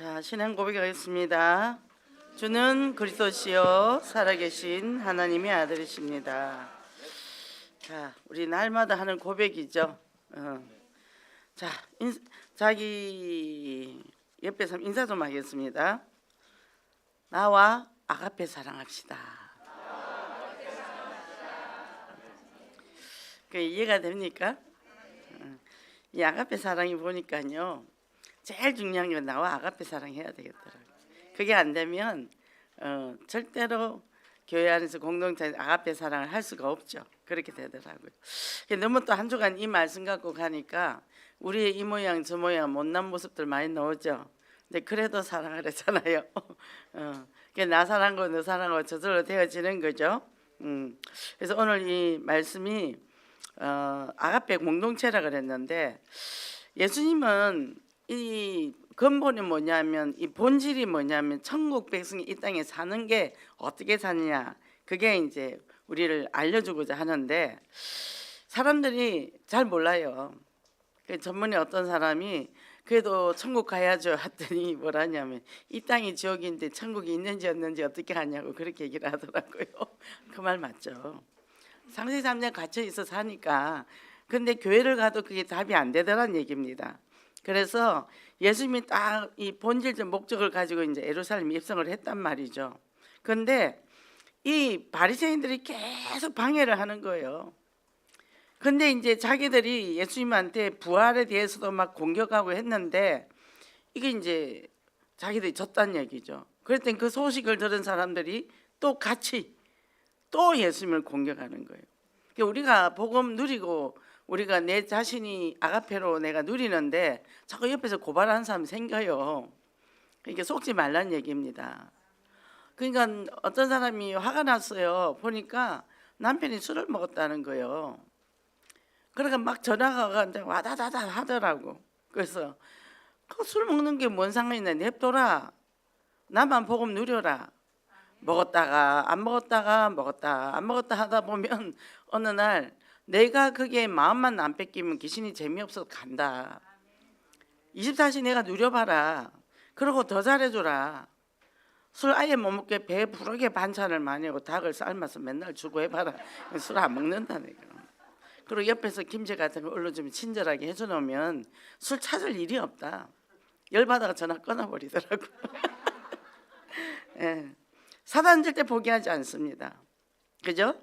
자, 신앙 고백하겠습니다. 주는 그리스도시요 살아계신 하나님의 아들이십니다. 자, 우리 날마다 하는 고백이죠. 자, 자기 옆에 사람 인사 좀 하겠습니다. 나와 아가페 사랑합시다. 그 이해가 됩니까? 이 아가페 사랑이 보니까요, 제일 중요한 건 나와 아가페 사랑해야 되겠더라고요. 그게 안 되면 절대로 교회 안에서 공동체 아가페 사랑을 할 수가 없죠. 그렇게 되더라고요. 너무 또 한 주간 이 말씀 갖고 가니까 우리의 이 모양 저 모양 못난 모습들 많이 나오죠. 근데 그래도 사랑을 했잖아요. 나 사랑하고 너 사랑하고 저절로 되어지는 거죠. 그래서 오늘 이 말씀이 아가페 공동체라 그랬는데, 예수님은 이 근본이 뭐냐면, 이 본질이 뭐냐면 천국 백성이 이 땅에 사는 게 어떻게 사느냐, 그게 이제 우리를 알려주고자 하는데 사람들이 잘 몰라요. 전문에 어떤 사람이 그래도 천국 가야죠 했더니 뭐라냐면, 이 땅이 지옥인데 천국이 있는지 없는지 어떻게 하냐고 그렇게 얘기를 하더라고요. 그 말 맞죠. 상세 3년 갇혀 있어 사니까. 근데 교회를 가도 그게 답이 안 되더란 얘기입니다. 그래서 예수님이 딱 이 본질적 목적을 가지고 이제 예루살렘 입성을 했단 말이죠. 근데 이 바리새인들이 계속 방해를 하는 거예요. 근데 이제 자기들이 예수님한테 부활에 대해서도 막 공격하고 했는데, 이게 이제 자기들이 졌다는 얘기죠. 그랬더니 그 소식을 들은 사람들이 또 같이 또 예수님을 공격하는 거예요. 우리가 복음 누리고 우리가 내 자신이 아가페로 내가 누리는데 자꾸 옆에서 고발하는 사람 생겨요. 이게 속지 말란 얘기입니다. 그러니까 어떤 사람이 화가 났어요. 보니까 남편이 술을 먹었다는 거예요. 그러니까 막 전화가 와다다다 하더라고. 그래서 그 술 먹는 게 뭔 상관이냐, 냅둬라, 나만 복음 누려라. 먹었다가 안 먹었다가 먹었다 안 먹었다 하다 보면 어느 날 내가 그게 마음만 안 뺏기면 귀신이 재미없어서 간다. 24시 내가 누려봐라. 그러고 더 잘해줘라. 술 아예 못 먹게 배 부르게 반찬을 많이 하고 닭을 삶아서 맨날 주고 해봐라. 술 안 먹는다니까. 그리고 옆에서 김치 같은 거 올려주면 친절하게 해주놓으면 술 찾을 일이 없다. 열받아가 전화 끊어버리더라고. 예. 사단 절대 포기하지 않습니다. 그죠?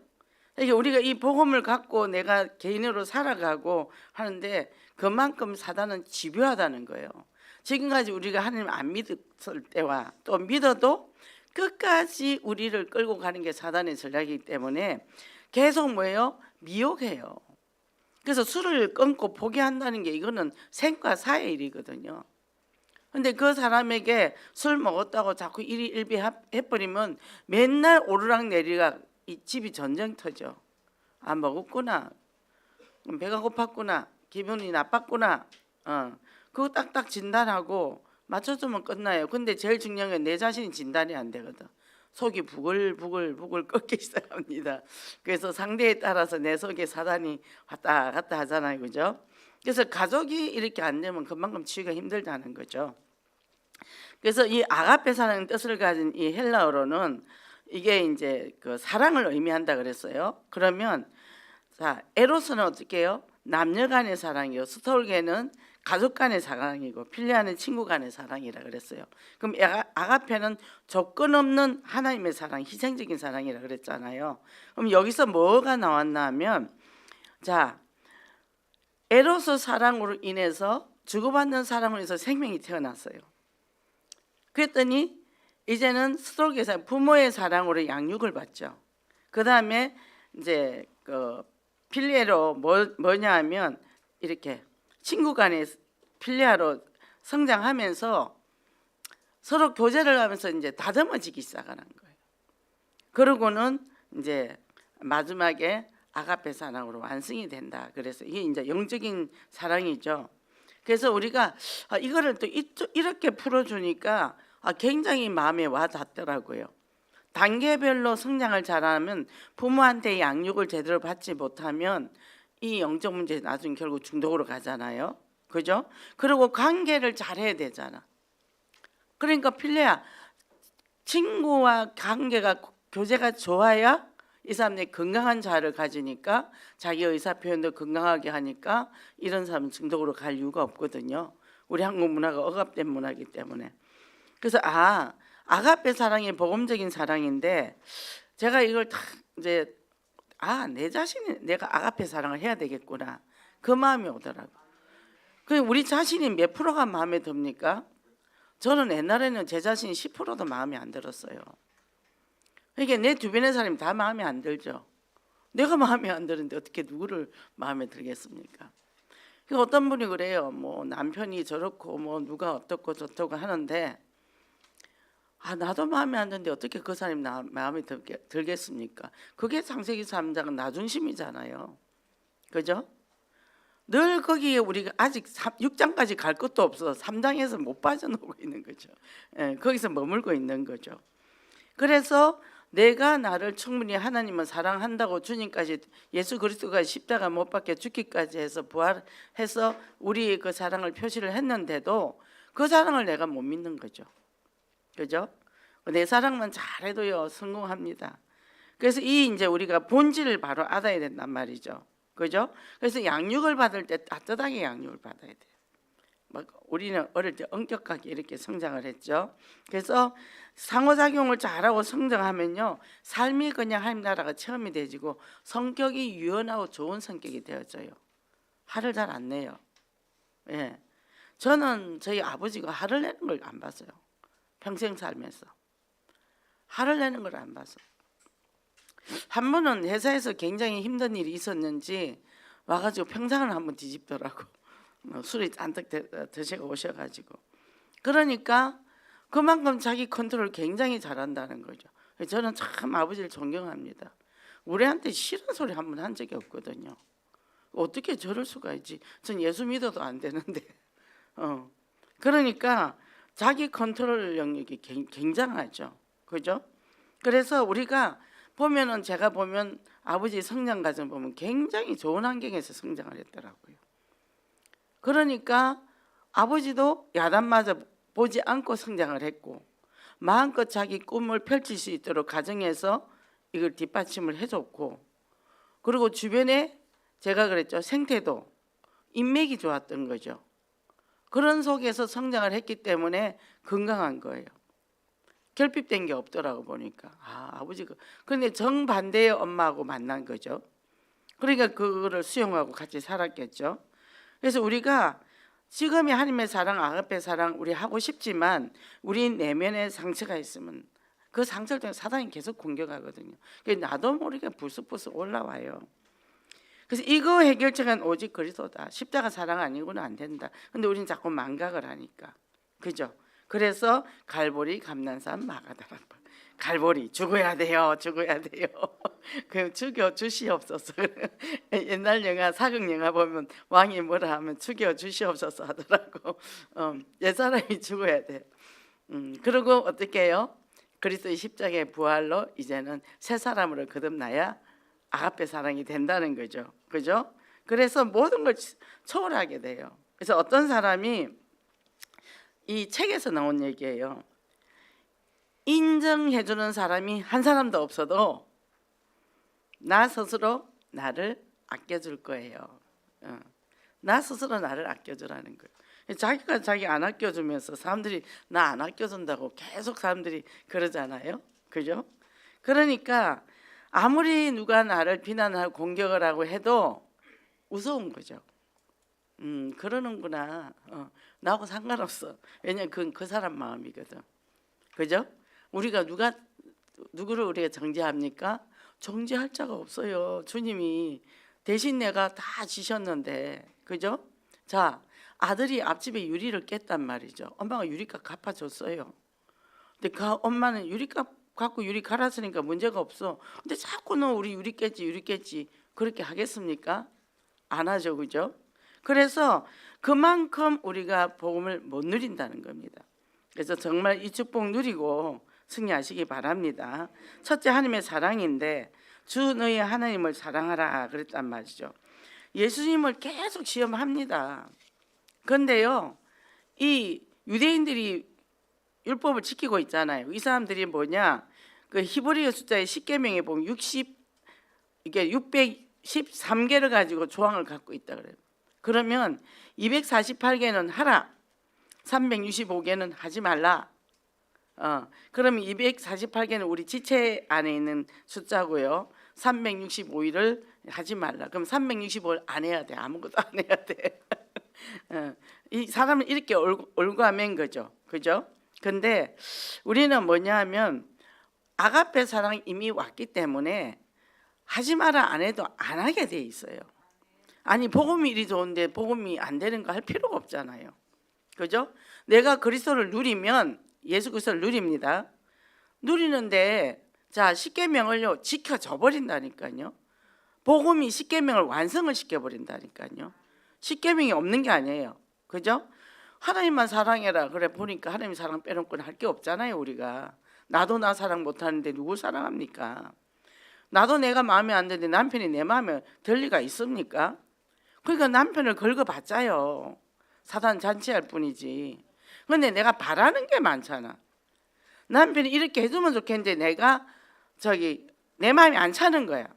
그러니까 우리가 이 복음을 갖고 내가 개인으로 살아가고 하는데 그만큼 사단은 집요하다는 거예요. 지금까지 우리가 하나님 안 믿었을 때와 또 믿어도 끝까지 우리를 끌고 가는 게 사단의 전략이기 때문에 계속 뭐예요? 미혹해요. 그래서 술을 끊고 포기한다는 게 이거는 생과 사의 일이거든요. 근데 그 사람에게 술 먹었다고 자꾸 일희일비 해버리면 맨날 오르락내리락 이 집이 전쟁터죠. 아, 먹었구나, 배가 고팠구나, 기분이 나빴구나, 그거 딱딱 진단하고 맞춰주면 끝나요. 근데 제일 중요한 건 내 자신이 진단이 안 되거든. 속이 부글부글 끓기 시작합니다. 그래서 상대에 따라서 내 속에 사단이 왔다 갔다 하잖아요. 그죠? 그래서 가족이 이렇게 안 되면 그만큼 치유가 힘들다는 거죠. 그래서 이 아가페 사랑의 뜻을 가진 이 헬라어로는 이게 이제 그 사랑을 의미한다 그랬어요. 그러면 자, 에로스는 어떻게 해요? 남녀 간의 사랑이요. 스톨게는 가족 간의 사랑이고 필리아는 친구 간의 사랑이라 그랬어요. 그럼 아가페는 조건 없는 하나님의 사랑, 희생적인 사랑이라 그랬잖아요. 그럼 여기서 뭐가 나왔나 하면, 자, 에로스 사랑으로 인해서 주고받는 사랑으로 인해서 생명이 태어났어요. 그랬더니 이제는 스톨게에서 부모의 사랑으로 양육을 받죠. 그 다음에 이제 그 필리아로 뭐냐 하면 이렇게 친구 간의 필리아로 성장하면서 서로 교제를 하면서 이제 다듬어지기 시작하는 거예요. 그러고는 이제 마지막에 아가페 사랑으로 완성이 된다. 그래서 이게 이제 영적인 사랑이죠. 그래서 우리가 이거를 또 이렇게 풀어주니까 굉장히 마음에 와 닿더라고요. 단계별로 성장을 잘하면 부모한테 양육을 제대로 받지 못하면 이 영적 문제 나중에 결국 중독으로 가잖아요. 그죠? 그리고 관계를 잘해야 되잖아. 그러니까 필레야, 친구와 관계가 교제가 좋아야 이 사람들이 건강한 자아를 가지니까 자기 의사 표현도 건강하게 하니까 이런 사람은 중독으로 갈 이유가 없거든요. 우리 한국 문화가 억압된 문화이기 때문에. 그래서 아가페 사랑이 복음적인 사랑인데 제가 이걸 다 이제 내 자신이 내가 아가페 사랑을 해야 되겠구나, 그 마음이 오더라고. 그 우리 자신이 몇 프로가 마음에 듭니까? 저는 옛날에는 제 자신이 10%도 마음에 안 들었어요. 그러니까 내 주변의 사람이 다 마음에 안 들죠. 내가 마음에 안 드는데 어떻게 누구를 마음에 들겠습니까? 그러니까 어떤 분이 그래요. 뭐 남편이 저렇고 뭐 누가 어떻고 저렇고 하는데 나도 마음에 안 드는데 어떻게 그 사람이 마음에 들겠습니까? 그게 창세기 3장은 나중심이잖아요. 그죠? 늘 거기에 우리가 아직 6장까지 갈 것도 없어 3장에서 못 빠져나오고 있는 거죠. 거기서 머물고 있는 거죠. 그래서 내가 나를 충분히 하나님을 사랑한다고 주님까지, 예수 그리스도가 십자가 못 박혀 죽기까지 해서 부활해서 우리의 그 사랑을 표시를 했는데도 그 사랑을 내가 못 믿는 거죠. 그죠? 내 사랑만 잘해도요 성공합니다. 그래서 이제 우리가 본질을 바로 알아야 된단 말이죠. 그죠? 그래서 양육을 받을 때 따뜻하게 양육을 받아야 돼요. 우리는 어릴 때 엄격하게 이렇게 성장을 했죠. 그래서 상호작용을 잘하고 성장하면요 삶이 그냥 하나님 나라가 체험이 되지고 성격이 유연하고 좋은 성격이 되어져요. 화를 잘 안 내요. 저는 저희 아버지가 화를 내는 걸 안 봤어요. 평생 살면서 화를 내는 걸 안 봤어요. 한 번은 회사에서 굉장히 힘든 일이 있었는지 와가지고 평상을 한번 뒤집더라고. 술이 잔뜩 드시고 오셔가지고. 그러니까 그만큼 자기 컨트롤을 굉장히 잘한다는 거죠. 저는 참 아버지를 존경합니다. 우리한테 싫은 소리 한 번 한 적이 없거든요. 어떻게 저럴 수가 있지? 전 예수 믿어도 안 되는데. 그러니까 자기 컨트롤 영역이 굉장하죠. 그죠? 그래서 우리가 보면은, 제가 보면 아버지 성장 과정 보면 굉장히 좋은 환경에서 성장을 했더라고요. 그러니까 아버지도 야단맞아 보지 않고 성장을 했고 마음껏 자기 꿈을 펼칠 수 있도록 가정에서 이걸 뒷받침을 해줬고, 그리고 주변에 제가 그랬죠, 생태도 인맥이 좋았던 거죠. 그런 속에서 성장을 했기 때문에 건강한 거예요. 결핍된 게 없더라고 보니까. 아버지가. 그런데 정반대의 엄마하고 만난 거죠. 그러니까 그거를 수용하고 같이 살았겠죠. 그래서 우리가 지금의 하나님의 사랑, 아가페 사랑 우리 하고 싶지만 우리 내면에 상처가 있으면 그 상처를 통해 사단이 계속 공격하거든요. 나도 모르게 불쑥불쑥 올라와요. 그래서 이거 해결책은 오직 그리스도다. 십자가 사랑 아니고는 안 된다. 근데 우리는 자꾸 망각을 하니까. 그죠? 그래서 갈보리 감난산 마가다라. 갈보리 죽어야 돼요. 죽어야 돼요. 그 죽여 주시옵소서. 옛날 영화, 사극 영화 보면 왕이 뭐라 하면 죽여 주시옵소서 하더라고. 옛사람이 죽어야 돼. 그리고 어떻게 해요? 그리스도의 십자가의 부활로 이제는 새 사람으로 거듭나야 아가페 사랑이 된다는 거죠. 그죠? 그래서 모든 걸 초월하게 돼요. 그래서 어떤 사람이, 이 책에서 나온 얘기예요. 인정해주는 사람이 한 사람도 없어도 나 스스로 나를 아껴줄 거예요. 나 스스로 나를 아껴주라는 거예요. 자기가 자기 안 아껴주면서 사람들이 나 안 아껴준다고 계속 사람들이 그러잖아요. 그죠? 그러니까 아무리 누가 나를 비난하고 공격을 하고 해도 무서운 거죠. 그러는구나. 나하고 상관없어. 왜냐면 그건 그 사람 마음이거든. 그죠? 우리가 누구를 우리가 정죄합니까? 정죄할 자가 없어요. 주님이 대신 내가 다 지셨는데. 그죠? 자, 아들이 앞집에 유리를 깼단 말이죠. 엄마가 유리값 갚아줬어요. 근데 그 엄마는 유리값 갖고 유리 갈았으니까 문제가 없어. 근데 자꾸 너 우리 유리 깼지 그렇게 하겠습니까? 안 하죠. 그죠? 그래서 그만큼 우리가 복음을 못 누린다는 겁니다. 그래서 정말 이 축복 누리고 승리하시기 바랍니다. 첫째, 하나님의 사랑인데 주 너희 하나님을 사랑하라 그랬단 말이죠. 예수님을 계속 시험합니다. 그런데요, 이 유대인들이 율법을 지키고 있잖아요. 이 사람들이 뭐냐? 그 히브리어 숫자의 10계명에 보면 60 이게 613개를 가지고 조항을 갖고 있다 그래요. 그러면 248개는 하라. 365개는 하지 말라. 그러면 248개는 우리 지체 안에 있는 숫자고요. 365일을 하지 말라. 그럼 365일 안 해야 돼. 아무것도 안 해야 돼. 이 사람은 이렇게 올가맨 거죠. 그죠? 근데 우리는 뭐냐 하면 아가페 사랑이 이미 왔기 때문에 하지 마라 안 해도 안 하게 돼 있어요. 아니 복음이 이리 좋은데 복음이 안 되는 거 할 필요가 없잖아요. 그죠? 내가 그리스도를 누리면 예수 그리스도를 누립니다. 누리는데 자 10계명을요 지켜져 버린다니까요. 복음이 10계명을 완성을 시켜버린다니까요. 10계명이 없는 게 아니에요. 그죠? 하나님만 사랑해라 그래 보니까 하나님 사랑 빼놓고는 할 게 없잖아요. 우리가 나도 나 사랑 못하는데 누굴 사랑합니까? 나도 내가 마음에 안 드는데 남편이 내 마음에 들 리가 있습니까? 그러니까 남편을 긁어봤자요 사단 잔치할 뿐이지. 근데 내가 바라는 게 많잖아. 남편이 이렇게 해주면 좋겠는데 내가 내 마음이 안 차는 거야.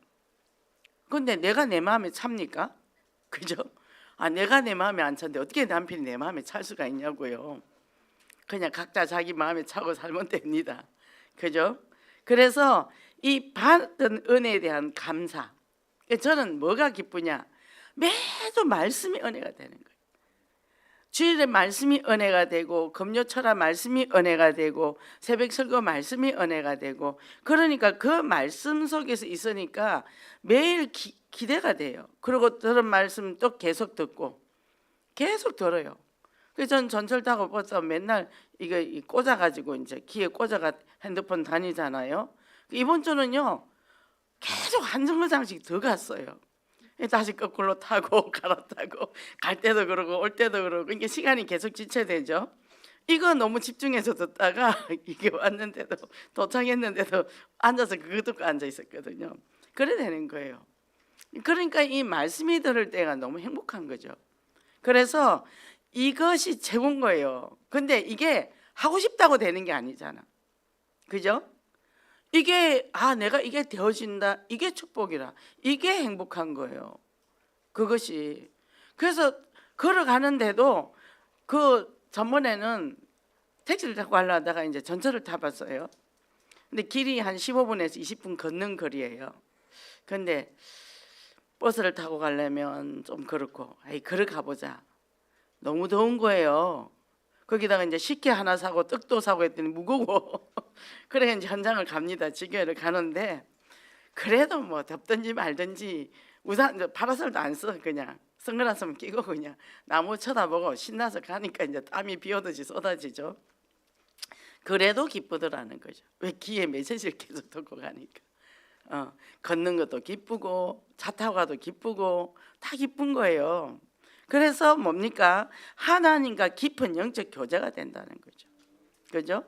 근데 내가 내 마음에 찹니까? 그죠? 내가 내 마음에 안 차는데 어떻게 남편이 내 마음에 찰 수가 있냐고요. 그냥 각자 자기 마음에 차고 살면 됩니다. 그죠? 그래서 이 받은 은혜에 대한 감사. 저는 뭐가 기쁘냐? 매주 말씀이 은혜가 되는 거예요. 주일에 말씀이 은혜가 되고 금요철야 말씀이 은혜가 되고 새벽 설교 말씀이 은혜가 되고 그러니까 그 말씀 속에서 있으니까 매일 기대가 돼요. 그리고 들은 말씀 또 계속 듣고 계속 들어요. 그래서 전 전철 타고 벌써 맨날 이거 꽂아가지고 이제 귀에 꽂아가 핸드폰 다니잖아요. 이번 주는요 계속 한 정거장씩 더 갔어요. 다시 거꾸로 타고 갈아타고 갈 때도 그러고 올 때도 그러고 이게 시간이 계속 지체되죠. 이거 너무 집중해서 듣다가 이게 왔는데도 도착했는데도 앉아서 그거 듣고 앉아 있었거든요. 그래 되는 거예요. 그러니까 이 말씀이 들을 때가 너무 행복한 거죠. 그래서 이것이 최고인 거예요. 근데 이게 하고 싶다고 되는 게 아니잖아. 그죠? 이게 내가 이게 되어진다. 이게 축복이라. 이게 행복한 거예요. 그것이. 그래서 걸어가는데도 그 전번에는 택시를 타고 가려다가 이제 전철을 타봤어요. 근데 길이 한 15분에서 20분 걷는 거리예요. 근데 버스를 타고 가려면 좀 그렇고 걸어가 보자. 너무 더운 거예요. 거기다가 이제 식혜 하나 사고 떡도 사고 했더니 무거워. 그래 이제 현장을 갑니다. 지교회를 가는데 그래도 뭐 덥든지 말든지 우산 파라솔도 안 써. 그냥 선글라스만 끼고 그냥 나무 쳐다보고 신나서 가니까 이제 땀이 비 오듯이 쏟아지죠. 그래도 기쁘더라는 거죠. 왜 귀에 메시지를 계속 듣고 가니까. 걷는 것도 기쁘고 차 타고 가도 기쁘고 다 기쁜 거예요. 그래서 뭡니까? 하나님과 깊은 영적 교제가 된다는 거죠. 그죠?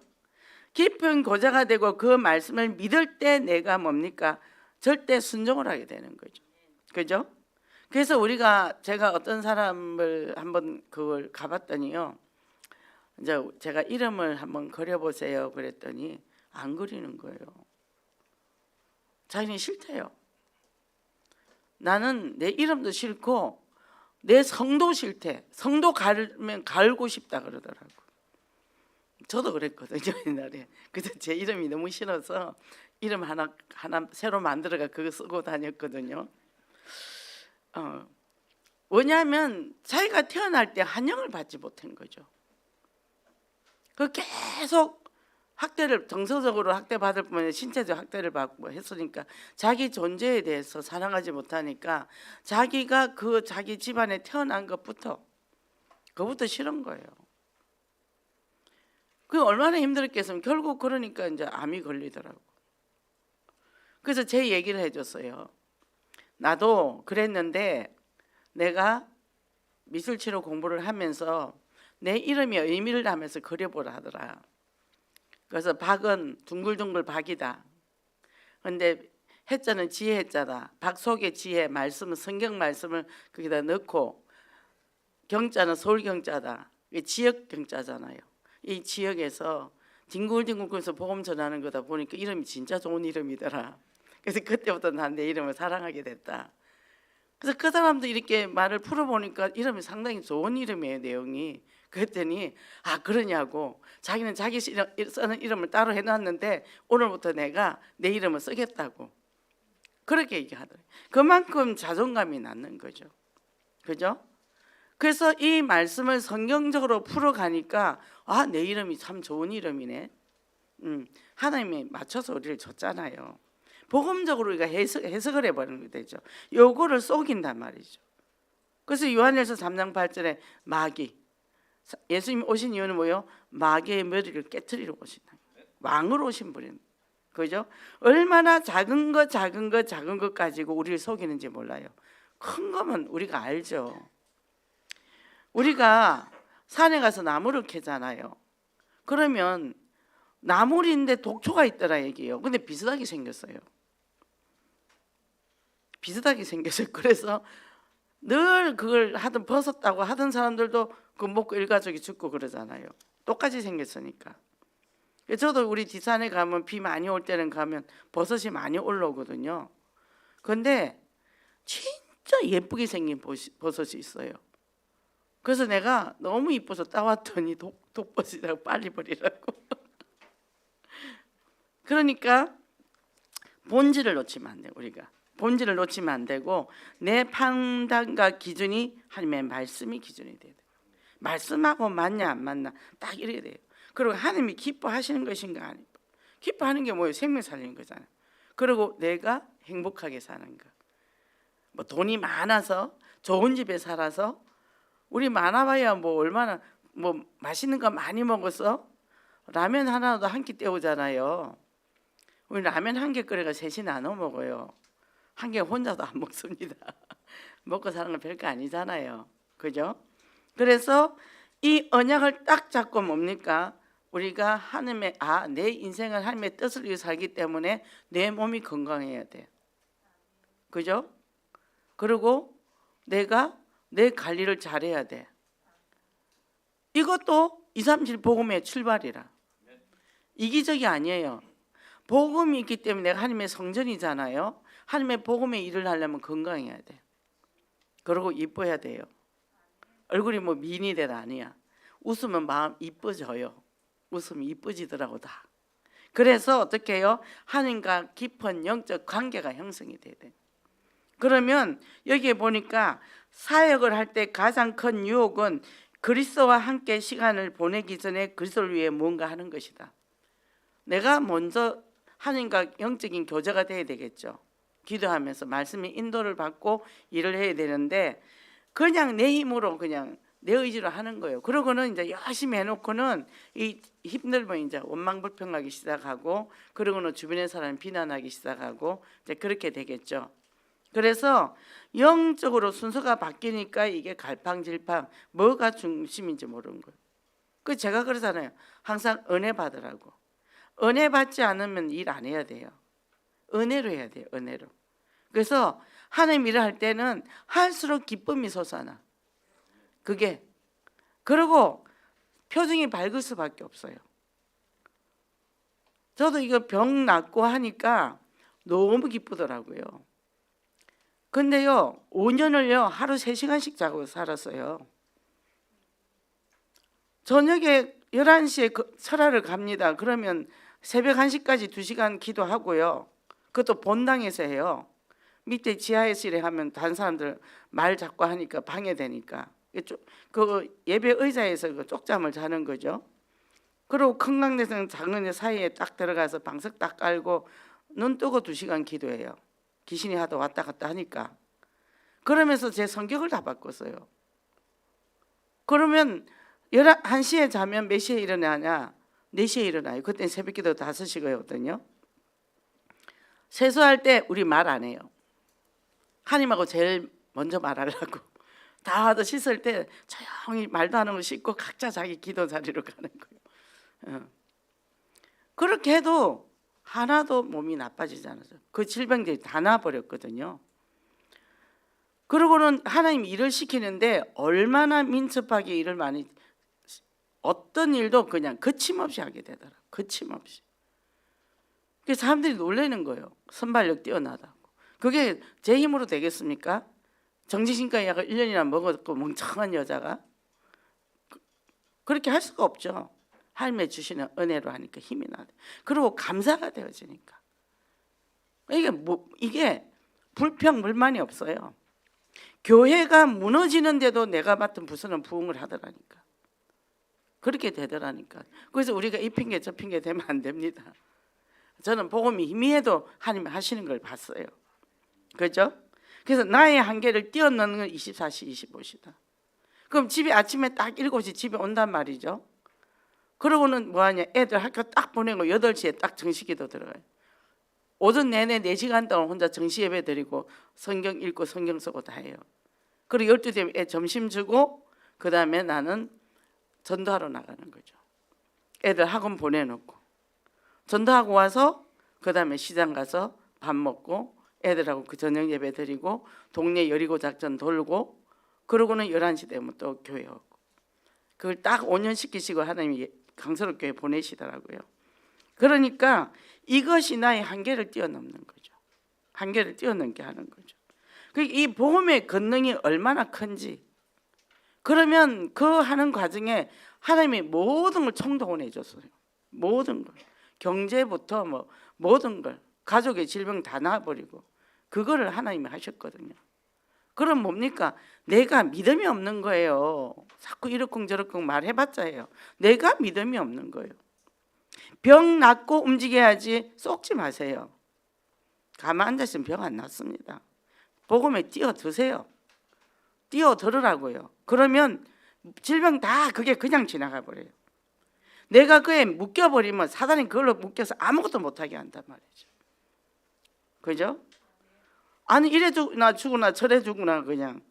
깊은 교제가 되고 그 말씀을 믿을 때 내가 뭡니까? 절대 순종을 하게 되는 거죠. 그죠? 그래서 제가 어떤 사람을 한번 그걸 가봤더니요. 이제 제가 이름을 한번 그려보세요. 그랬더니 안 그리는 거예요. 자기는 싫대요. 나는 내 이름도 싫고 내 성도 싫대. 성도 갈고 싶다 그러더라고. 저도 그랬거든요 옛날에. 그래서 제 이름이 너무 싫어서 이름 하나 새로 만들어가 그거 쓰고 다녔거든요. 왜냐하면 자기가 태어날 때 한영을 받지 못한 거죠. 그 계속 학대를 정서적으로 학대받을 뿐만 아니라 신체적 학대를 받고 했으니까 자기 존재에 대해서 사랑하지 못하니까 자기가 자기 집안에 태어난 그것부터 싫은 거예요. 그 얼마나 힘들었겠으면 결국 그러니까 이제 암이 걸리더라고. 그래서 제 얘기를 해줬어요. 나도 그랬는데 내가 미술치료 공부를 하면서 내 이름이 의미를 하면서 그려보라 하더라. 그래서 박은 둥글둥글 박이다. 근데 해자는 지혜 해자다. 박 속에 지혜 말씀은 성경 말씀을 거기다 넣고 경자는 서울 경자다. 이게 지역 경자잖아요. 이 지역에서 뒹굴뒹굴거려서 복음 전하는 거다 보니까 이름이 진짜 좋은 이름이더라. 그래서 그때부터 난 내 이름을 사랑하게 됐다. 그래서 그 사람도 이렇게 말을 풀어보니까 이름이 상당히 좋은 이름이에요, 내용이. 그랬더니 아 그러냐고, 자기는 자기 쓰는 이름을 따로 해놨는데 오늘부터 내가 내 이름을 쓰겠다고 그렇게 얘기하더래요. 그만큼 자존감이 낳는 거죠. 그죠? 그래서 이 말씀을 성경적으로 풀어가니까 아, 내 이름이 참 좋은 이름이네. 하나님이 맞춰서 우리를 줬잖아요. 복음적으로 우리가 해석을 해버리는 게 되죠. 요거를 속인단 말이죠. 그래서 요한일서 3장 8절에 마귀, 예수님 오신 이유는 뭐예요? 마귀의 머리를 깨트리러 오신다. 왕으로 오신 분인, 그죠? 얼마나 작은 것 가지고 우리를 속이는지 몰라요. 큰 거면 우리가 알죠. 우리가 산에 가서 나무를 캐잖아요. 그러면 나물인데 독초가 있더라 얘기예요. 근데 비슷하게 생겼어요. 비슷하게 생겼어요. 그래서 늘 그걸 하든 벗었다고 하던 사람들도 그 먹고 일가족이 죽고 그러잖아요. 똑같이 생겼으니까. 저도 우리 뒷산에 가면 비 많이 올 때는 가면 버섯이 많이 올라오거든요. 근데 진짜 예쁘게 생긴 버섯이 있어요. 그래서 내가 너무 이뻐서 따왔더니 독버섯이라고 빨리 버리라고. 그러니까 본질을 놓치면 안 돼. 우리가 본질을 놓치면 안 되고 내 판단과 기준이 하나님의 말씀이 기준이 돼야 돼. 말씀하고 맞냐 안 맞나 딱 이래야 돼요. 그리고 하나님이 기뻐하시는 것인가 아니고, 기뻐하는 게 뭐예요? 생명 살리는 거잖아요. 그리고 내가 행복하게 사는 거. 뭐 돈이 많아서 좋은 집에 살아서, 우리 많아봐야 뭐 얼마나 뭐 맛있는 거 많이 먹어서 라면 하나도 한 끼 때우잖아요. 우리 라면 한 개 끓여가 셋이 나눠 먹어요. 한 개 혼자도 안 먹습니다. 먹고 사는 건 별거 아니잖아요. 그죠? 그래서 이 언약을 딱 잡고 뭡니까? 우리가 하나님의 내 인생은 하나님의 뜻을 위해 살기 때문에 내 몸이 건강해야 돼. 그죠? 그리고 내가 내 관리를 잘해야 돼. 이것도 237 복음의 출발이라. 이기적이 아니에요. 복음이 있기 때문에 내가 하나님의 성전이잖아요. 하나님의 복음의 일을 하려면 건강해야 돼. 그리고 이뻐야 돼요. 얼굴이 뭐 미인이대라 아니야. 웃으면 마음 이뻐져요. 웃으면 이뻐지더라고 다. 그래서 어떻게 해요? 하나님과 깊은 영적 관계가 형성이 돼야 돼. 그러면 여기에 보니까 사역을 할 때 가장 큰 유혹은 그리스도와 함께 시간을 보내기 전에 그리스도를 위해 뭔가 하는 것이다. 내가 먼저 하나님과 영적인 교제가 돼야 되겠죠. 기도하면서 말씀의 인도를 받고 일을 해야 되는데 그냥 내 힘으로 그냥 내 의지로 하는 거예요. 그러고는 이제 열심히 해놓고는 이 힘들면 이제 원망불평하기 시작하고, 그러고는 주변의 사람 비난하기 시작하고 이제 그렇게 되겠죠. 그래서 영적으로 순서가 바뀌니까 이게 갈팡질팡 뭐가 중심인지 모르는 거예요. 그 제가 그러잖아요. 항상 은혜 받으라고. 은혜 받지 않으면 일 안 해야 돼요. 은혜로 해야 돼요. 은혜로. 그래서 하나님 일을 할 때는 할수록 기쁨이 솟아나. 그게. 그리고 표정이 밝을 수밖에 없어요. 저도 이거 병 낫고 하니까 너무 기쁘더라고요. 근데요 5년을요 하루 3시간씩 자고 살았어요. 저녁에 11시에 설화를 갑니다. 그러면 새벽 1시까지 2시간 기도하고요. 그것도 본당에서 해요. 밑에 지하에서 일하면 다른 사람들 말 자꾸 하니까 방해되니까 그 예배 의자에서 그 쪽잠을 자는 거죠. 그리고 큰강대성 작은 데 사이에 딱 들어가서 방석 딱 깔고 눈 뜨고 2시간 기도해요. 귀신이 하도 왔다 갔다 하니까. 그러면서 제 성격을 다 바꿨어요. 그러면 1시에 자면 몇 시에 일어나냐? 4시에 일어나요. 그때는 새벽기도 5시거든요. 세수할 때 우리 말 안 해요. 하나님하고 제일 먼저 말하려고. 다 와도 씻을 때 조용히 말도 안 하고 씻고 각자 자기 기도 자리로 가는 거예요. 그렇게 해도 하나도 몸이 나빠지지 않았어요. 그 질병들이 다 나아버렸거든요. 그러고는 하나님 일을 시키는데 얼마나 민첩하게 일을 많이 어떤 일도 그냥 거침없이 하게 되더라고요. 거침없이. 그래서 사람들이 놀라는 거예요. 선발력 뛰어나다고. 그게 제 힘으로 되겠습니까? 정신과 약을 1년이나 먹었고 멍청한 여자가 그렇게 할 수가 없죠. 하나님의 주시는 은혜로 하니까 힘이 나요. 그리고 감사가 되어지니까. 이게 불평불만이 없어요. 교회가 무너지는데도 내가 맡은 부서는 부흥을 하더라니까. 그렇게 되더라니까. 그래서 우리가 이 핑계 저 핑계 되면 안 됩니다. 저는 복음이 희미해도 하나님 하시는 걸 봤어요. 그죠? 그래서 나의 한계를 뛰어넘는 건 24시 25시다. 그럼 집에 아침에 딱 7시 집에 온단 말이죠. 그러고는 뭐하냐, 애들 학교 딱 보내고 8시에 딱 정식기도 들어가요. 오전 내내 4시간 동안 혼자 정시 예배 드리고 성경 읽고 성경 쓰고 다 해요. 그리고 12시 되면 애 점심 주고 그 다음에 나는 전도하러 나가는 거죠. 애들 학원 보내놓고 전도하고 와서 그 다음에 시장 가서 밥 먹고 애들하고 그 저녁 예배 드리고 동네 여리고 작전 돌고 그러고는 11시 되면 또 교회 오고 그걸 딱 5년 시키시고 하나님이 강서로 교회 보내시더라고요. 그러니까 이것이 나의 한계를 뛰어넘는 거죠. 한계를 뛰어넘게 하는 거죠. 이 복음의 권능이 얼마나 큰지 그러면 그 하는 과정에 하나님이 모든 걸 총동원해 줬어요. 모든 걸. 경제부터 뭐 모든 걸 가족의 질병 다 나아버리고 그거를 하나님이 하셨거든요. 그럼 뭡니까? 내가 믿음이 없는 거예요. 자꾸 이러쿵저러쿵 말해봤자 해요. 내가 믿음이 없는 거예요. 병 낫고 움직여야지 쏙지 마세요. 가만 앉아있으면 병 안 낫습니다. 복음에 뛰어드세요. 뛰어들으라고요. 그러면 질병 다 그게 그냥 지나가 버려요. 내가 그에 묶여버리면 사단이 그걸로 묶여서 아무것도 못하게 한단 말이죠. 그죠? 아니 이래 죽으나 저래 죽으나 그냥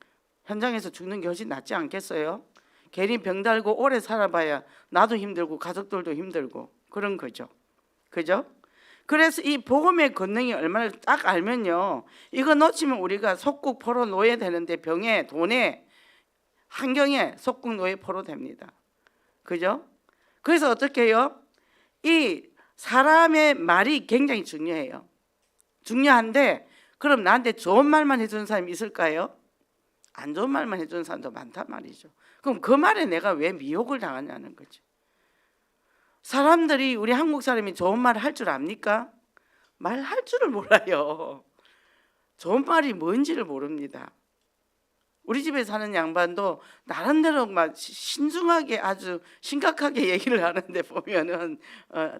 현장에서 죽는 게 훨씬 낫지 않겠어요? 괜히 병 달고 오래 살아봐야 나도 힘들고 가족들도 힘들고 그런 거죠. 그죠? 그래서 이 복음의 권능이 얼마나 딱 알면요, 이거 놓치면 우리가 속국 포로 노예 되는데 병에 돈에 환경에 속국 노예 포로 됩니다. 그죠? 그래서 어떻게 해요? 이 사람의 말이 굉장히 중요해요. 중요한데 그럼 나한테 좋은 말만 해주는 사람이 있을까요? 안 좋은 말만 해주는 사람도 많단 말이죠. 그럼 그 말에 내가 왜 미혹을 당하냐는 거죠. 사람들이 우리 한국 사람이 좋은 말을 할 줄 압니까? 말할 줄을 몰라요. 좋은 말이 뭔지를 모릅니다. 우리 집에 사는 양반도 나름대로 막 신중하게 아주 심각하게 얘기를 하는데 보면은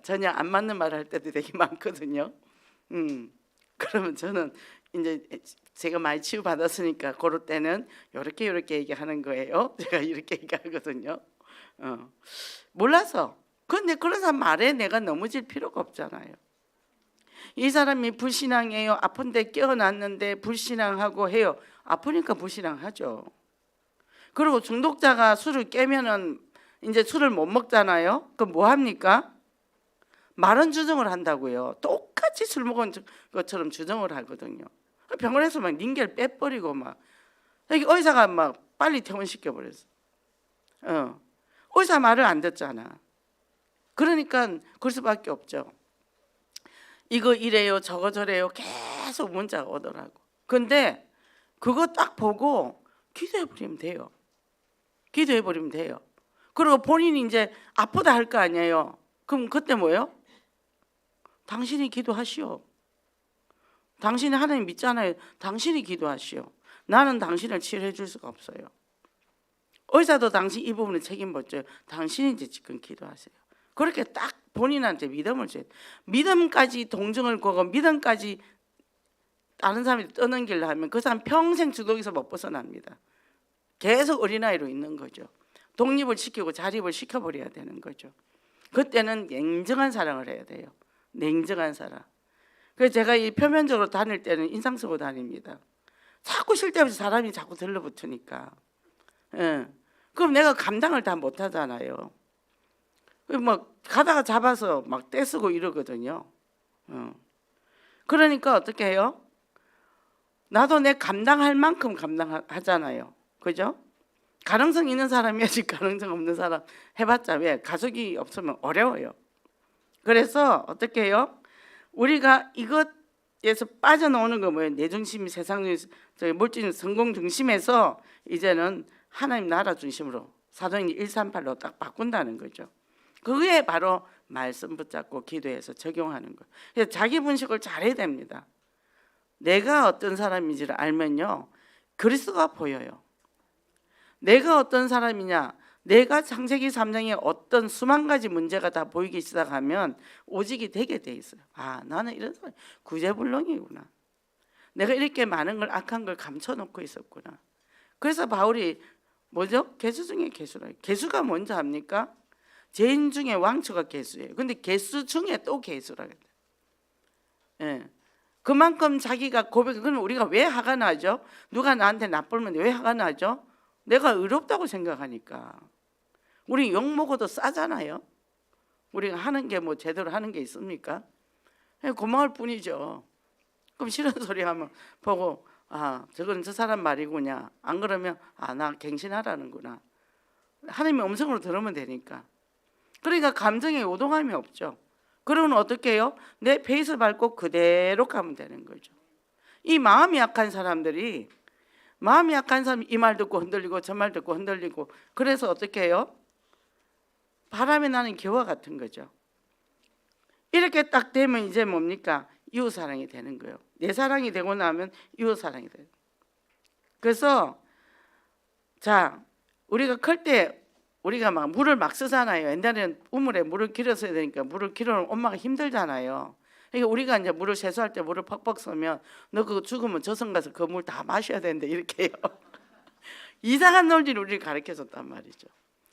전혀 안 맞는 말을 할 때도 되게 많거든요. 그러면 저는 이제 제가 많이 치유받았으니까 그럴 때는 이렇게 얘기하는 거예요. 제가 이렇게 얘기하거든요. 몰라서. 근데 그런 사람 말에 내가 넘어질 필요가 없잖아요. 이 사람이 불신앙이에요. 아픈데 깨어났는데 불신앙하고 해요. 아프니까 불신앙하죠. 그리고 중독자가 술을 깨면은 이제 술을 못 먹잖아요. 그럼 뭐 합니까? 말은 주정을 한다고요. 똑같이 술 먹은 것처럼 주정을 하거든요. 병원에서 막 링겔 빼버리고 막 여기 의사가 막 빨리 퇴원시켜 버렸어. 의사 말을 안 듣잖아. 그러니까 그럴 수밖에 없죠. 이거 이래요, 저거 저래요, 계속 문자가 오더라고. 근데 그거 딱 보고 기도해버리면 돼요. 기도해버리면 돼요. 그리고 본인이 이제 아프다 할 거 아니에요. 그럼 그때 뭐예요? 당신이 기도하시오. 당신이 하나님 믿잖아요. 당신이 기도하시오. 나는 당신을 치료해 줄 수가 없어요. 의사도 당신 이 부분에 책임을 져요. 당신이 이제 지금 기도하세요. 그렇게 딱 본인한테 믿음을 줘요. 믿음까지 동정을 거고 믿음까지 다른 사람이 떠넘기려 하면 그 사람 평생 주독에서 못 벗어납니다. 계속 어린아이로 있는 거죠. 독립을 시키고 자립을 시켜버려야 되는 거죠. 그때는 냉정한 사랑을 해야 돼요. 냉정한 사랑. 그래서 제가 이 표면적으로 다닐 때는 인상 쓰고 다닙니다. 자꾸 쓸데없이 사람이 자꾸 들러붙으니까. 그럼 내가 감당을 다 못하잖아요. 막 가다가 잡아서 막 떼쓰고 이러거든요. 그러니까 어떻게 해요? 나도 내 감당할 만큼 감당하잖아요. 그죠? 가능성 있는 사람이 해야지 가능성 없는 사람 해봤자 왜 가족이 없으면 어려워요. 그래서 어떻게 해요? 우리가 이것에서 빠져나오는 거 뭐예요? 내 중심이 세상 중심, 물질 성공 중심에서 이제는 하나님 나라 중심으로 사도행전 138로 딱 바꾼다는 거죠. 그게 바로 말씀 붙잡고 기도해서 적용하는 거예요. 그래서 자기 분식을 잘해야 됩니다. 내가 어떤 사람인지를 알면요, 그리스도가 보여요. 내가 어떤 사람이냐, 내가 창세기 3장에 어떤 수만 가지 문제가 다 보이기 시작하면 오직이 되게 돼 있어요. 아, 나는 이런 사람 구제불능이구나. 내가 이렇게 많은 걸 악한 걸 감춰놓고 있었구나. 그래서 바울이 뭐죠? 개수 중에 개수라. 개수가 뭔지 압니까? 죄인 중에 왕초가 개수예요. 근데 개수 중에 또 개수라 그래요. 예. 그만큼 자기가 그러면 우리가 왜 화가 나죠? 누가 나한테 나쁘면 왜 화가 나죠? 내가 의롭다고 생각하니까. 우리 욕 먹어도 싸잖아요. 우리가 하는 게 뭐 제대로 하는 게 있습니까? 그냥 고마울 뿐이죠. 그럼 싫은 소리 하면 보고, 아, 저건 저 사람 말이구나. 안 그러면 아, 나 갱신하라는구나. 하나님의 음성으로 들으면 되니까. 그러니까 감정에 요동함이 없죠. 그러면 어떻게 해요? 내 페이스 밟고 그대로 가면 되는 거죠. 이 마음이 약한 사람들이, 마음이 약한 사람이 이 말 듣고 흔들리고 저 말 듣고 흔들리고, 그래서 어떻게 해요? 바람이 나는 겨와 같은 거죠. 이렇게 딱 되면 이제 뭡니까? 이웃사랑이 되는 거예요. 내 사랑이 되고 나면 이웃사랑이 돼요. 그래서 자, 우리가 클 때 우리가 막 물을 막 쓰잖아요. 옛날에는 우물에 물을 길어서야 되니까 물을 길어놓으면 엄마가 힘들잖아요. 그러니까 우리가 이제 물을 세수할 때 물을 퍽퍽 쏘면 너 그거 죽으면 저승 가서 그 물 다 마셔야 되는데 이렇게 해요. 이상한 논리를 우리를 가르쳐줬단 말이죠.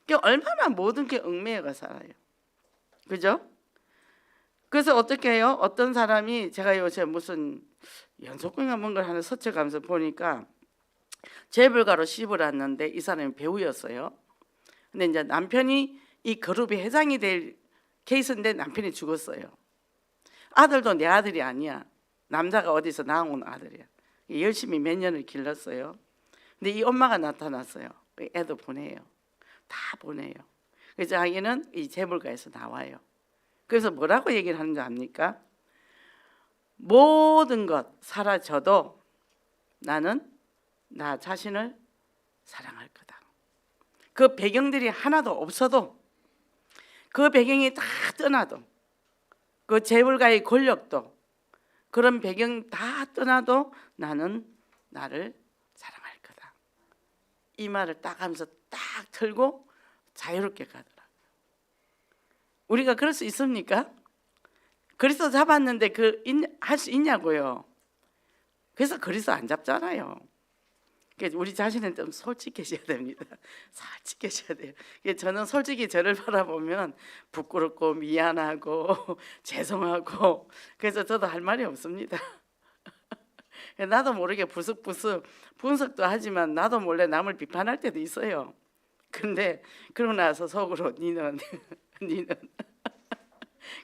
그러니까 얼마나 모든 게 얽매여가 살아요. 그죠? 그래서 어떻게 해요? 어떤 사람이, 제가 요새 무슨 연속공연 뭔가를 하는 서쳐가면서 보니까 재벌가로 시집을 왔는데 이 사람이 배우였어요. 근데 이제 남편이 이 그룹의 회장이 될 케이스인데 남편이 죽었어요. 아들도 내 아들이 아니야. 남자가 어디서 낳아온 아들이야. 열심히 몇 년을 길렀어요. 근데 이 엄마가 나타났어요. 애도 보내요. 다 보내요. 그래서 자기는 이 재벌가에서 나와요. 그래서 뭐라고 얘기를 하는 줄 압니까? 모든 것 사라져도 나는 나 자신을 사랑할 거다. 그 배경들이 하나도 없어도, 그 배경이 다 떠나도, 그 재벌가의 권력도, 그런 배경 다 떠나도 나는 나를 사랑할 거다. 이 말을 딱 하면서 딱 틀고 자유롭게 가더라고요. 우리가 그럴 수 있습니까? 그리스도 잡았는데 할 수 있냐고요. 그래서 그리스도 안 잡잖아요. 우리 자신은 좀 솔직해져야 됩니다. 솔직해져야 돼요. 저는 솔직히 저를 바라보면 부끄럽고 미안하고 죄송하고, 그래서 저도 할 말이 없습니다. 나도 모르게 부스부스 분석도 하지만 나도 몰래 남을 비판할 때도 있어요. 근데 그러고 나서 속으로 니는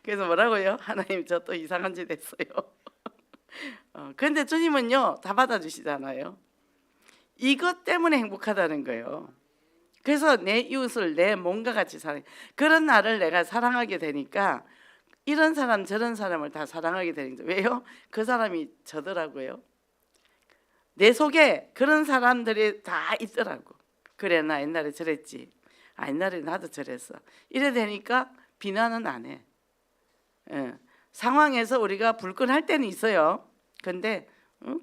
그래서 뭐라고요? 하나님 저 또 이상한 짓 했어요. 그런데 주님은요 다 받아주시잖아요. 이것 때문에 행복하다는 거예요. 그래서 내 이웃을 내 몸과 같이 사랑, 그런 나를 내가 사랑하게 되니까 이런 사람 저런 사람을 다 사랑하게 되는 거예요. 왜요? 그 사람이 저더라고요. 내 속에 그런 사람들이 다 있더라고. 그래, 나 옛날에 저랬지. 아, 옛날에 나도 저랬어. 이래 되니까 비난은 안 해. 예. 상황에서 우리가 불끈할 때는 있어요. 근데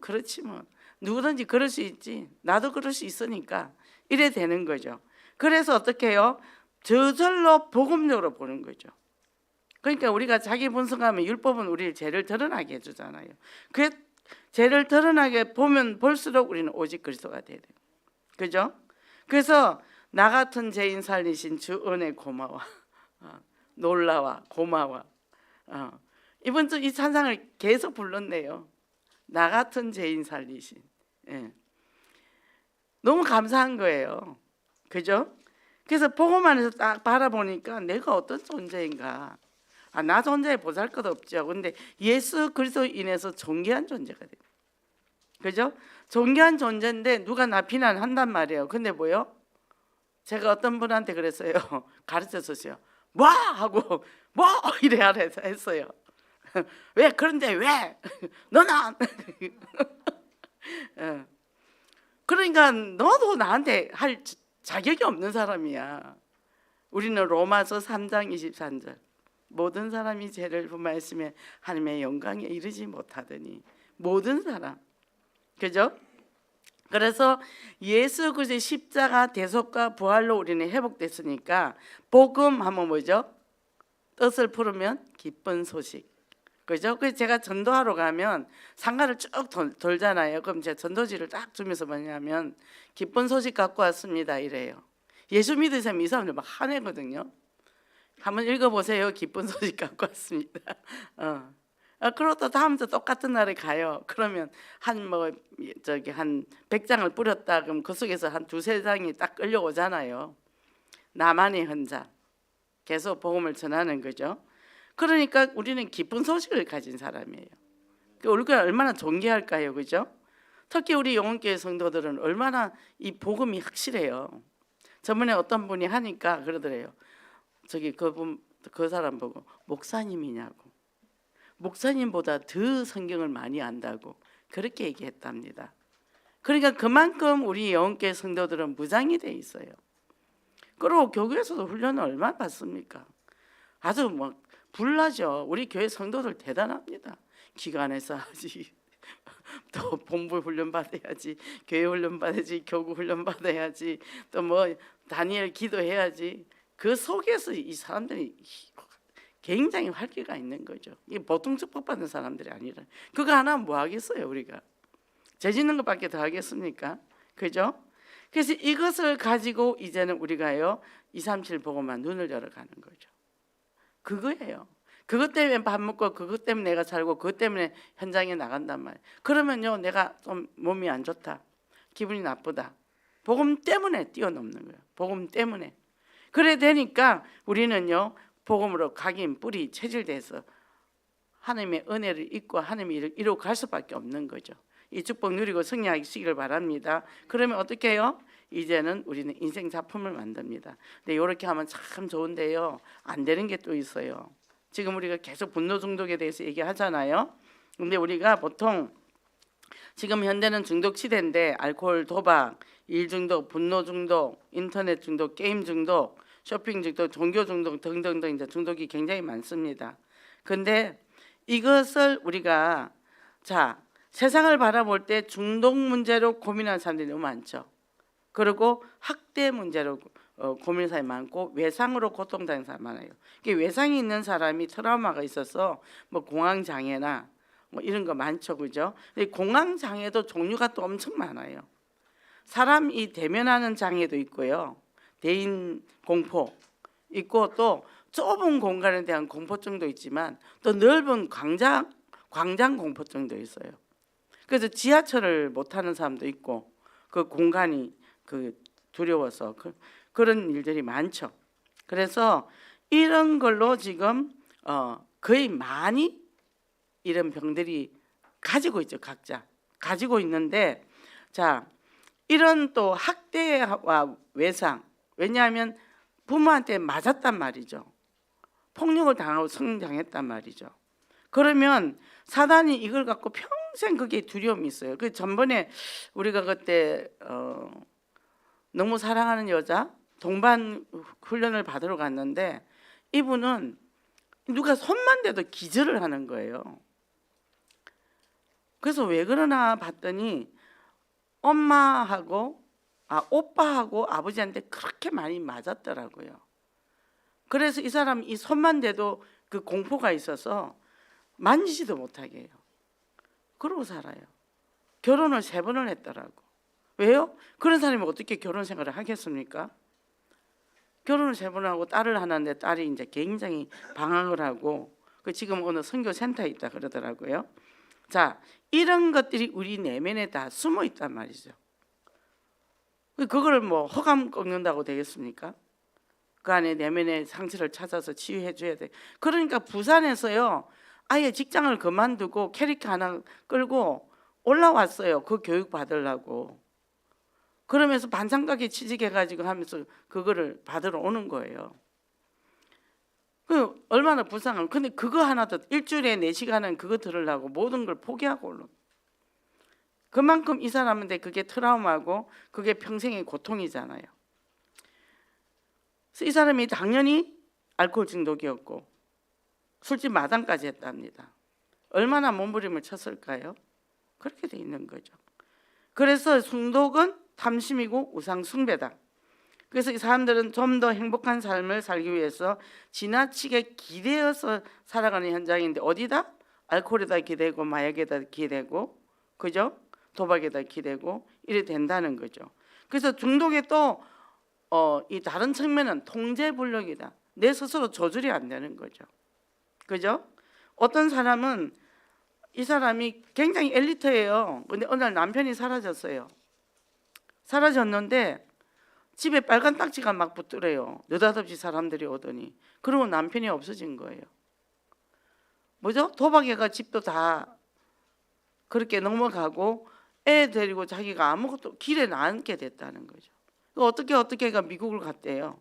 그렇지 뭐. 누구든지 그럴 수 있지. 나도 그럴 수 있으니까 이래 되는 거죠. 그래서 어떻게 해요? 저절로 복음적으로 보는 거죠. 그러니까 우리가 자기 분석하면 율법은 우리 죄를 드러나게 해주잖아요. 그 죄를 드러나게 보면 볼수록 우리는 오직 그리스도가 돼야 돼요. 그죠? 그래서 나 같은 죄인 살리신 주 은혜 고마워. 놀라워 고마워. 이번 주 이 찬상을 계속 불렀네요. 나 같은 죄인 살리신. 예. 너무 감사한 거예요. 그죠? 그래서 복음 안에서 딱 바라보니까 내가 어떤 존재인가. 나 존재에 보잘것 없죠. 근데 예수 그리스도 인해서 존귀한 존재가 돼요. 그죠? 존귀한 존재인데 누가 나 비난한단 말이에요. 근데 뭐요? 제가 어떤 분한테 그랬어요. 가르쳐줬어요. 뭐 하고 뭐 이래 하라 했어요. 왜 그런데 왜 너는 어. 그러니까 너도 나한테 할 자격이 없는 사람이야. 우리는 로마서 3장 23절 모든 사람이 죄를 범하였으면 하나님의 영광에 이르지 못하더니 모든 사람, 그죠? 그래서 예수 그리스도의 십자가 대속과 부활로 우리는 회복됐으니까 복음 하면 뭐죠? 뜻을 풀으면 기쁜 소식, 그죠? 그래서 제가 전도하러 가면 상가를 쭉 돌잖아요. 그럼 제가 전도지를 딱 주면서 뭐냐면 기쁜 소식 갖고 왔습니다 이래요. 예수 믿으면 이 사람들 막 화내거든요. 한번 읽어보세요. 기쁜 소식 갖고 왔습니다. 그러고 또 다음 주 똑같은 날에 가요. 그러면 한 100장을 뿌렸다 그럼 그 속에서 한 두세 장이 딱 끌려오잖아요. 나만의 헌장, 계속 복음을 전하는 거죠. 그러니까 우리는 기쁜 소식을 가진 사람이에요. 우리가 얼마나 존귀할까요, 그죠? 특히 우리 영혼교회 성도들은 얼마나 이 복음이 확실해요. 저번에 어떤 분이 하니까 그러더래요. 그 사람 보고 목사님이냐고. 목사님보다 더 성경을 많이 안다고 그렇게 얘기했답니다. 그러니까 그만큼 우리 영혼교회 성도들은 무장이 돼 있어요. 그리고 교회에서도 훈련을 얼마나 받습니까? 아주 막 불나죠. 우리 교회 성도들 대단합니다. 기관에서 하지, 또 본부 훈련 받아야지, 교회 훈련 받아야지, 교구 훈련 받아야지, 또 뭐 다니엘 기도해야지. 그 속에서 이 사람들이 굉장히 활기가 있는 거죠. 이게 보통 축복받는 사람들이 아니라. 그거 하나 뭐 하겠어요 우리가? 죄 짓는 것밖에 더 하겠습니까? 그죠? 그래서 이것을 가지고 이제는 우리가요 237 보고만 눈을 열어가는 거죠. 그거예요. 그것 때문에 밥 먹고 그것 때문에 내가 살고 그것 때문에 현장에 나간단 말이에요. 그러면요 내가 좀 몸이 안 좋다, 기분이 나쁘다, 복음 때문에 뛰어넘는 거예요. 복음 때문에. 그래 되니까 우리는요 복음으로 각인 뿌리 체질돼서 하나님의 은혜를 잊고 하나님의 일을 이루고 갈 수밖에 없는 거죠. 이 축복 누리고 승리하시기를 바랍니다. 그러면 어떻게 해요? 이제는 우리는 인생 작품을 만듭니다. 근데 이렇게 하면 참 좋은데요 안 되는 게 또 있어요. 지금 우리가 계속 분노 중독에 대해서 얘기하잖아요. 근데 우리가 보통 지금 현대는 중독 시대인데 알코올, 도박, 일 중독, 분노 중독, 인터넷 중독, 게임 중독, 쇼핑 중독, 종교 중독 등등등 이제 중독이 굉장히 많습니다. 근데 이것을 우리가 세상을 바라볼 때 중독 문제로 고민하는 사람들이 너무 많죠. 그리고 학대 문제로 고민하는 사람이 많고 외상으로 고통당하는 사람이 많아요. 외상이 있는 사람이 트라우마가 있어서 뭐 공황 장애나 뭐 이런 거 많죠, 그죠? 공황 장애도 종류가 또 엄청 많아요. 사람이 대면하는 장애도 있고요, 대인 공포 있고 또 좁은 공간에 대한 공포증도 있지만 또 넓은 광장 공포증도 있어요. 그래서 지하철을 못 타는 사람도 있고 그 공간이 두려워서 그런 일들이 많죠. 그래서 이런 걸로 지금 거의 많이 이런 병들이 가지고 있죠. 각자 가지고 있는데 이런 또 학대와 외상, 왜냐하면 부모한테 맞았단 말이죠. 폭력을 당하고 성장했단 말이죠. 그러면 사단이 이걸 갖고 평생 그게 두려움이 있어요. 그 전번에 우리가 그때 너무 사랑하는 여자 동반 훈련을 받으러 갔는데 이분은 누가 손만 대도 기절을 하는 거예요. 그래서 왜 그러나 봤더니 엄마하고 오빠하고 아버지한테 그렇게 많이 맞았더라고요. 그래서 이 사람 이 손만 대도 그 공포가 있어서 만지지도 못하게 해요. 그러고 살아요. 결혼을 3번을 했더라고. 왜요? 그런 사람이 어떻게 결혼 생활을 하겠습니까? 결혼을 3번 하고 딸을 하는데 딸이 이제 굉장히 방황을 하고 지금 어느 선교센터에 있다 그러더라고요. 이런 것들이 우리 내면에 다 숨어 있단 말이죠. 그걸 뭐 허감 꺾는다고 되겠습니까? 그 안에 내면의 상처를 찾아서 치유해 줘야 돼. 그러니까 부산에서요 아예 직장을 그만두고 캐릭터 하나 끌고 올라왔어요. 그 교육 받으려고. 그러면서 반찬가게 취직해가지고 하면서 그거를 받으러 오는 거예요. 그 얼마나 불쌍한. 근데 그거 하나도 일주일에 4시간은 그거 들으려고 모든 걸 포기하고 올라. 그만큼 이 사람한테 그게 트라우마고 그게 평생의 고통이잖아요. 그래서 이 사람이 당연히 알코올 중독이었고 술집 마당까지 했답니다. 얼마나 몸부림을 쳤을까요? 그렇게 돼 있는 거죠. 그래서 중독은 탐심이고 우상 숭배다. 그래서 이 사람들은 좀 더 행복한 삶을 살기 위해서 지나치게 기대어서 살아가는 현장인데 어디다? 알코올에다 기대고 마약에다 기대고 그죠? 도박에다 기대고 이래 된다는 거죠. 그래서 중독의 또 이 다른 측면은 통제불능이다. 내 스스로 조절이 안 되는 거죠. 그죠? 어떤 사람은 이 사람이 굉장히 엘리트예요. 근데 어느 날 남편이 사라졌어요. 사라졌는데 집에 빨간 딱지가 막 붙더래요. 느닷없이 사람들이 오더니. 그러고 남편이 없어진 거예요. 뭐죠? 도박해가 집도 다 그렇게 넘어가고 애 데리고 자기가 아무것도 길에 나앉게 됐다는 거죠. 어떻게가 미국을 갔대요.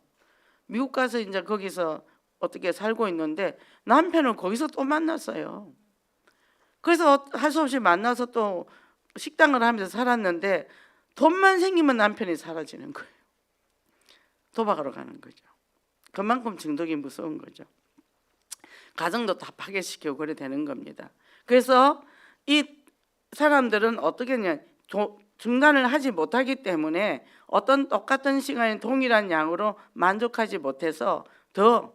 미국 가서 이제 거기서 어떻게 살고 있는데 남편을 거기서 또 만났어요. 그래서 할 수 없이 만나서 또 식당을 하면서 살았는데 돈만 생기면 남편이 사라지는 거예요. 도박하러 가는 거죠. 그만큼 중독이 무서운 거죠. 가정도 다 파괴시키고 그래 되는 겁니다. 그래서 이 사람들은 어떻게 했냐, 중단을 하지 못하기 때문에 어떤 똑같은 시간에 동일한 양으로 만족하지 못해서 더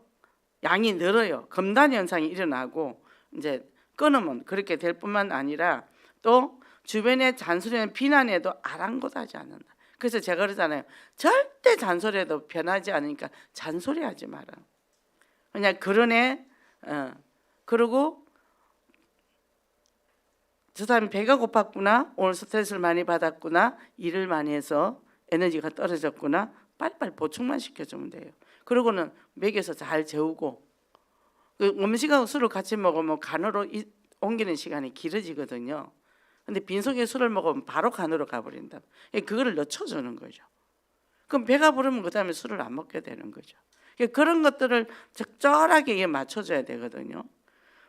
양이 늘어요. 금단 현상이 일어나고 이제 끊으면 그렇게 될 뿐만 아니라 또 주변의 잔소리나 비난에도 아랑곳하지 않는다. 그래서 제가 그러잖아요. 절대 잔소리해도 변하지 않으니까 잔소리하지 마라. 그냥 그러네. 그리고 저 사람이 배가 고팠구나, 오늘 스트레스를 많이 받았구나, 일을 많이 해서 에너지가 떨어졌구나, 빨리빨리 보충만 시켜주면 돼요. 그러고는 먹여서 잘 재우고 그 음식하고 술을 같이 먹으면 간으로 옮기는 시간이 길어지거든요. 근데 빈속에 술을 먹으면 바로 간으로 가버린다. 그거를 늦춰주는 거죠. 그럼 배가 부르면 그 다음에 술을 안 먹게 되는 거죠. 그런 것들을 적절하게 맞춰줘야 되거든요.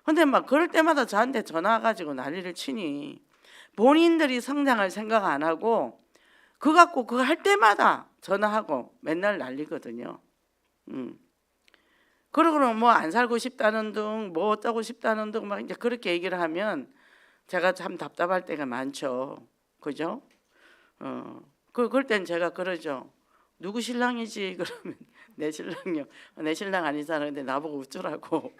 근데 막 그럴 때마다 저한테 전화가지고 난리를 치니 본인들이 성장할 생각 안 하고 그거 갖고 그거 할 때마다 전화하고 맨날 난리거든요. 그러고는 뭐 안 살고 싶다는 둥, 뭐 어쩌고 싶다는 둥 막 이제 그렇게 얘기를 하면 제가 참 답답할 때가 많죠. 그죠? 그럴 땐 제가 그러죠. 누구 신랑이지? 그러면 내 신랑이요. 내 신랑 아닌 사람인데 나보고 웃더라고.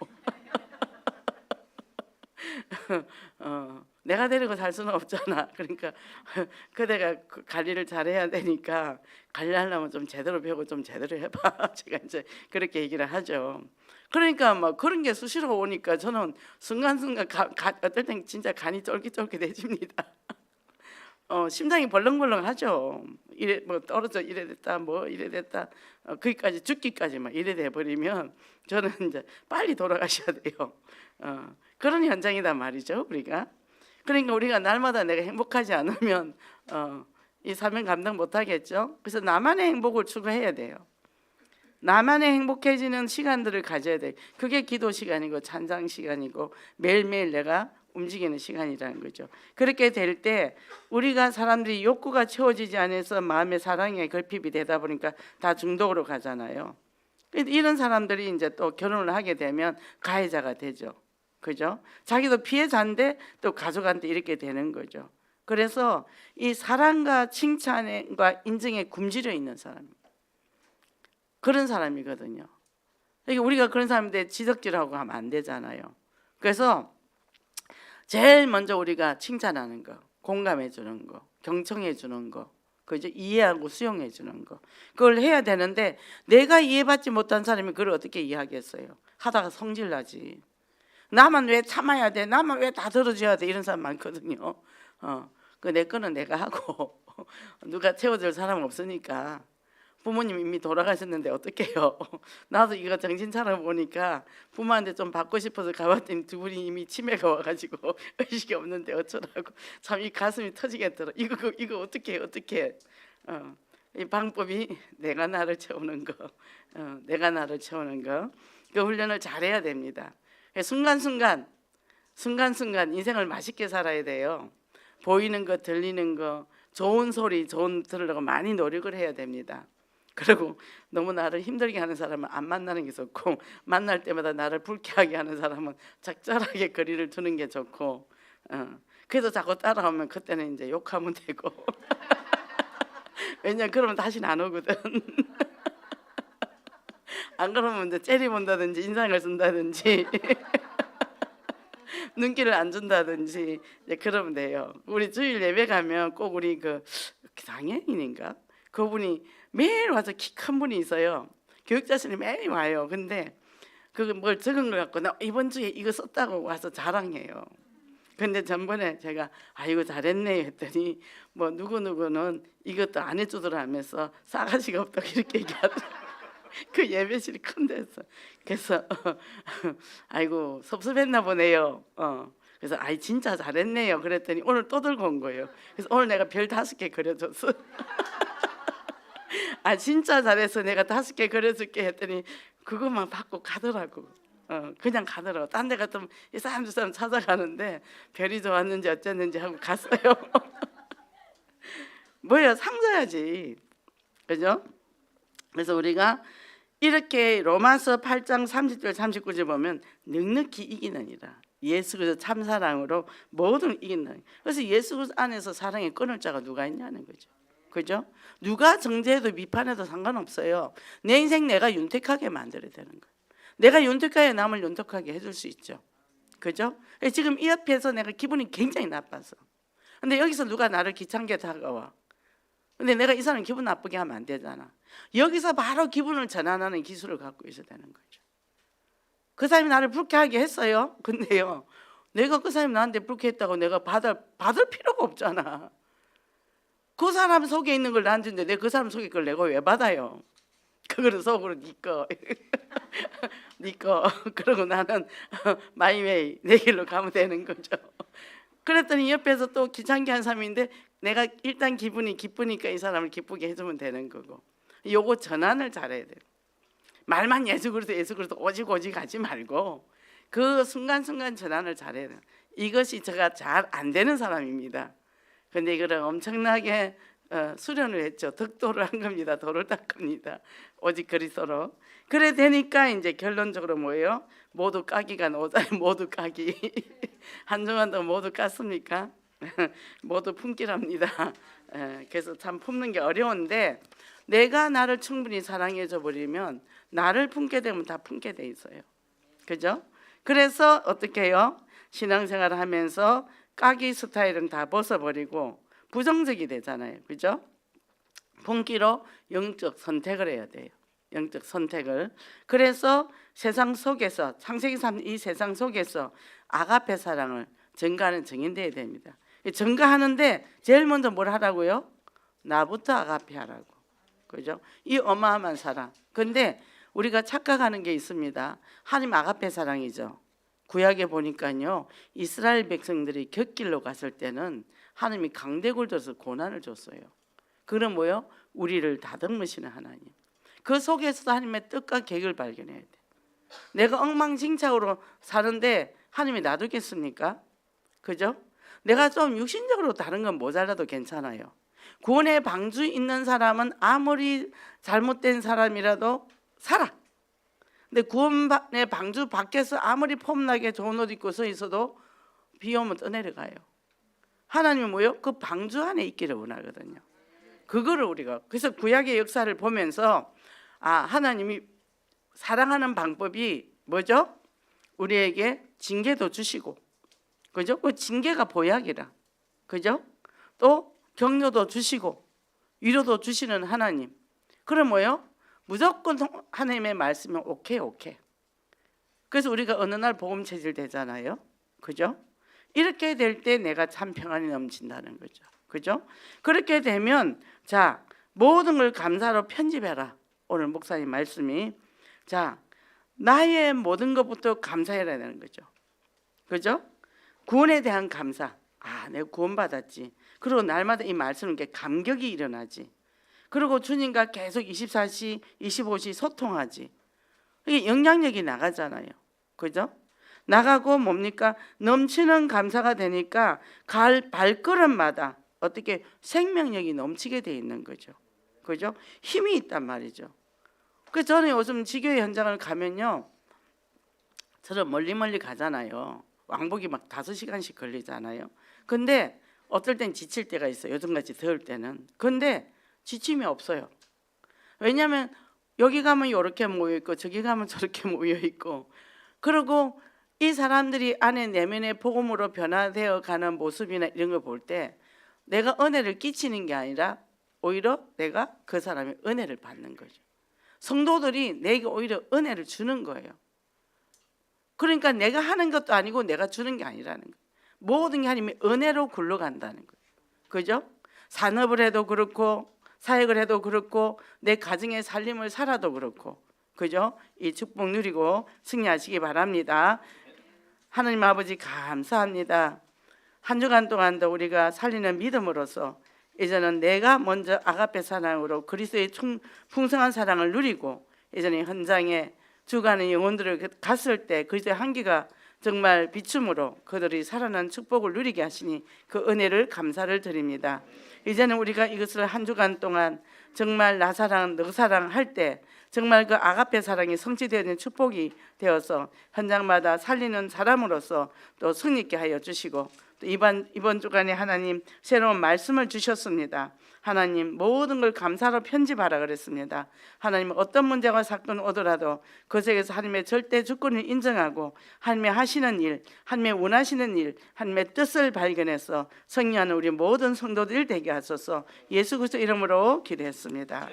내가 데리고 살 수는 없잖아. 그러니까 그대가 관리를 잘해야 되니까 관리하려면 좀 제대로 배우고 좀 제대로 해봐. 제가 이제 그렇게 얘기를 하죠. 그러니까 막 그런 게 수시로 오니까 저는 순간순간 어떨 땐 진짜 간이 쫄깃쫄깃해집니다. 심장이 벌렁벌렁하죠. 이래 뭐 떨어져 이래 됐다 뭐 이래 됐다 거기까지 죽기까지 막 이래 돼 버리면 저는 이제 빨리 돌아가셔야 돼요. 그런 현장이단 말이죠 우리가. 그러니까 우리가 날마다 내가 행복하지 않으면 이 사명 감당 못하겠죠. 그래서 나만의 행복을 추구해야 돼요. 나만의 행복해지는 시간들을 가져야 돼. 그게 기도 시간이고 찬양 시간이고 매일매일 내가 움직이는 시간이라는 거죠. 그렇게 될 때 우리가 사람들이 욕구가 채워지지 않아서 마음의 사랑에 결핍이 되다 보니까 다 중독으로 가잖아요. 이런 사람들이 이제 또 결혼을 하게 되면 가해자가 되죠. 그죠? 자기도 피해자인데 또 가족한테 이렇게 되는 거죠. 그래서 이 사랑과 칭찬과 인정에 굶주려 있는 사람, 그런 사람이거든요. 그러니까 우리가 그런 사람인데 지적질하고 하면 안 되잖아요. 그래서 제일 먼저 우리가 칭찬하는 거, 공감해 주는 거, 경청해 주는 거, 그죠? 이해하고 수용해 주는 거, 그걸 해야 되는데 내가 이해받지 못한 사람이 그걸 어떻게 이해하겠어요? 하다가 성질 나지. 나만 왜 참아야 돼? 나만 왜 다 들어줘야 돼? 이런 사람 많거든요. 그 내 거는 내가 하고 누가 채워줄 사람 없으니까. 부모님 이미 돌아가셨는데 어떡해요. 나도 이거 정신 차려보니까 부모한테 좀 받고 싶어서 가봤더니 두 분이 이미 치매가 와가지고 의식이 없는데 어쩌라고. 참 이 가슴이 터지겠더라. 이거 어떻게 해. 이 방법이 내가 나를 채우는 거, 내가 나를 채우는 거, 그 훈련을 잘해야 됩니다. 순간순간 인생을 맛있게 살아야 돼요. 보이는 거, 들리는 거, 좋은 소리, 좋은 들으려고 많이 노력을 해야 됩니다. 그리고 너무 나를 힘들게 하는 사람은 안 만나는 게 좋고, 만날 때마다 나를 불쾌하게 하는 사람은 적절하게 거리를 두는 게 좋고, 그래서 자꾸 따라오면 그때는 이제 욕하면 되고 왜냐 그러면 다시는 안 오거든. 안 그러면 이제 째리 본다든지 인상을 쓴다든지 눈길을 안 준다든지 이제 그러면 돼요. 우리 주일 예배 가면 꼭 우리 그 장애인인가 그분이 매일 와서 키 큰 분이 있어요. 교육자실에 매일 와요. 근데 그 뭘 적은 걸 갖고 나 이번 주에 이거 썼다고 와서 자랑해요. 근데 전번에 제가 이거 잘했네 했더니 뭐 누구누구는 이것도 안 해주더라면서 싸가지가 없다고 이렇게 얘기하더라고요. 그 예배실이 큰 데서. 그래서 아이고 섭섭했나 보네요. 그래서 진짜 잘했네요 그랬더니 오늘 또 들고 온 거예요. 그래서 오늘 내가 별 5개 그려줬어. 진짜 잘해서 내가 5개 그려줄게 했더니 그것만 받고 가더라고. 그냥 가더라고. 딴 데 같으면 이 사람 저 사람 찾아가는데 별이 좋았는지 어쨌는지 하고 갔어요. 뭐야 상자야지, 그죠? 그래서 우리가 이렇게 로마서 8장 30절 39절 보면 넉넉히 이기느니라. 예수 그리스도 참사랑으로 모든 이기는. 그래서 예수 그리스도 안에서 사랑의 끊을 자가 누가 있냐는 거죠. 그죠? 누가 정죄해도 비판해도 상관없어요. 내 인생 내가 윤택하게 만들어야 되는 거예요. 내가 윤택하게 남을 윤택하게 해줄 수 있죠. 그죠? 지금 이 앞에서 내가 기분이 굉장히 나빠서, 근데 여기서 누가 나를 귀찮게 다가와. 근데 내가 이 사람 기분 나쁘게 하면 안 되잖아. 여기서 바로 기분을 전환하는 기술을 갖고 있어야 되는 거죠. 그 사람이 나를 불쾌하게 했어요. 근데요, 내가 그 사람이 나한테 불쾌했다고 내가 받을 필요가 없잖아. 그 사람 속에 있는 걸 나한테 주는데 내가 그 사람 속에 걸 내가 왜 받아요? 그거를 속으로 니꺼 그러고 나는 마이웨이 내 길로 가면 되는 거죠. 그랬더니 옆에서 또 귀찮게 한 사람인데 내가 일단 기분이 기쁘니까 이 사람을 기쁘게 해주면 되는 거고, 요거 전환을 잘해야 돼요. 말만 예수 그리스도 오직 하지 말고 그 순간순간 전환을 잘해야 돼요. 이것이 제가 잘 안 되는 사람입니다. 근데 이거를 엄청나게 수련을 했죠. 덕도를 한 겁니다. 도를 닦습니다. 오직 그리스도로. 그래 되니까 이제 결론적으로 뭐예요? 모두 까기가 오자에 모두 까기. 한동안도 모두 깠습니까? 모두 품기랍니다. 그래서 참 품는 게 어려운데, 내가 나를 충분히 사랑해줘 버리면 나를 품게 되면 다 품게 돼 있어요. 그죠? 그래서 어떻게 해요? 신앙생활을 하면서 까기 스타일은 다 벗어버리고 부정적이 되잖아요. 그죠? 품기로 영적 선택을 해야 돼요. 영적 선택을. 그래서 세상 속에서, 창세기 3 이 세상 속에서 아가페 사랑을 전가하는 증인되어야 됩니다. 전가하는데 제일 먼저 뭘 하라고요? 나부터 아가페 하라고. 그죠? 이 어마어마한 사랑. 근데 우리가 착각하는 게 있습니다. 하나님 아가페 사랑이죠. 구약에 보니까요, 이스라엘 백성들이 곁길로 갔을 때는 하나님이 강대골 들어서 고난을 줬어요. 그건 뭐요? 우리를 다듬으시는 하나님. 그 속에서도 하나님의 뜻과 계획을 발견해야 돼. 내가 엉망진창으로 사는데 하나님이 놔두겠습니까? 그죠? 내가 좀 육신적으로 다른 건 모자라도 괜찮아요. 구원의 방주 있는 사람은 아무리 잘못된 사람이라도 살아. 근데 구원의 방주 밖에서 아무리 폼나게 좋은 옷 입고 서 있어도 비 오면 떠내려가요. 하나님은 뭐요? 그 방주 안에 있기를 원하거든요. 그거를 우리가, 그래서 구약의 역사를 보면서 하나님이 사랑하는 방법이 뭐죠? 우리에게 징계도 주시고, 그죠? 그 징계가 보약이라, 그죠? 또 격려도 주시고 위로도 주시는 하나님. 그럼 뭐요? 무조건 하나님의 말씀은 오케이. 그래서 우리가 어느 날 복음 체질 되잖아요. 그죠? 이렇게 될 때 내가 참 평안이 넘친다는 거죠. 그죠? 그렇게 되면 자, 모든 걸 감사로 편집해라. 오늘 목사님 말씀이, 자, 나의 모든 것부터 감사해야 되는 거죠. 그죠? 구원에 대한 감사. 내가 구원받았지. 그리고 날마다 이 말씀은 게 감격이 일어나지. 그리고 주님과 계속 24시, 25시 소통하지. 이게 영향력이 나가잖아요. 그죠? 나가고 뭡니까? 넘치는 감사가 되니까 갈 발걸음마다 어떻게 생명력이 넘치게 돼 있는 거죠. 그죠? 힘이 있단 말이죠. 그래서 저는 요즘 지교회 현장을 가면요, 저는 멀리 가잖아요. 왕복이 막 5시간씩 걸리잖아요. 근데 어떨 땐 지칠 때가 있어요. 요즘같이 더울 때는. 근데 지침이 없어요. 왜냐하면 여기 가면 이렇게 모여 있고 저기 가면 저렇게 모여 있고, 그리고 이 사람들이 안에 내면의 복음으로 변화되어 가는 모습이나 이런 걸 볼 때 내가 은혜를 끼치는 게 아니라 오히려 내가 그 사람의 은혜를 받는 거죠. 성도들이 내게 오히려 은혜를 주는 거예요. 그러니까 내가 하는 것도 아니고 내가 주는 게 아니라는 거예요. 모든 게 하나님의 은혜로 굴러간다는 거예요. 그죠? 산업을 해도 그렇고 사역을 해도 그렇고 내 가정의 살림을 살아도 그렇고, 그죠? 이 축복 누리고 승리하시기 바랍니다. 하나님 아버지 감사합니다. 한 주간 동안도 우리가 살리는 믿음으로써 이제는 내가 먼저 아가페 사랑으로 그리스도의 풍성한 사랑을 누리고, 이제는 현장에 주가는 영혼들을 갔을 때 그리스도의 향기가 정말 비춤으로 그들이 살아난 축복을 누리게 하시니 그 은혜를 감사를 드립니다. 이제는 우리가 이것을 한 주간 동안 정말 나 사랑 너 사랑 할 때 정말 그 아가페 사랑이 성취되는 축복이 되어서 현장마다 살리는 사람으로서 또 승리있게 하여 주시고, 또 이번 주간에 하나님 새로운 말씀을 주셨습니다. 하나님 모든 걸 감사로 편집하라 그랬습니다. 하나님 어떤 문제가 사건 오더라도 그것에서 하나님의 절대 주권을 인정하고 하나님의 하시는 일, 하나님의 원하시는 일, 하나님의 뜻을 발견해서 승리하는 우리 모든 성도들 되게 하소서. 예수 그리스도 이름으로 기도했습니다.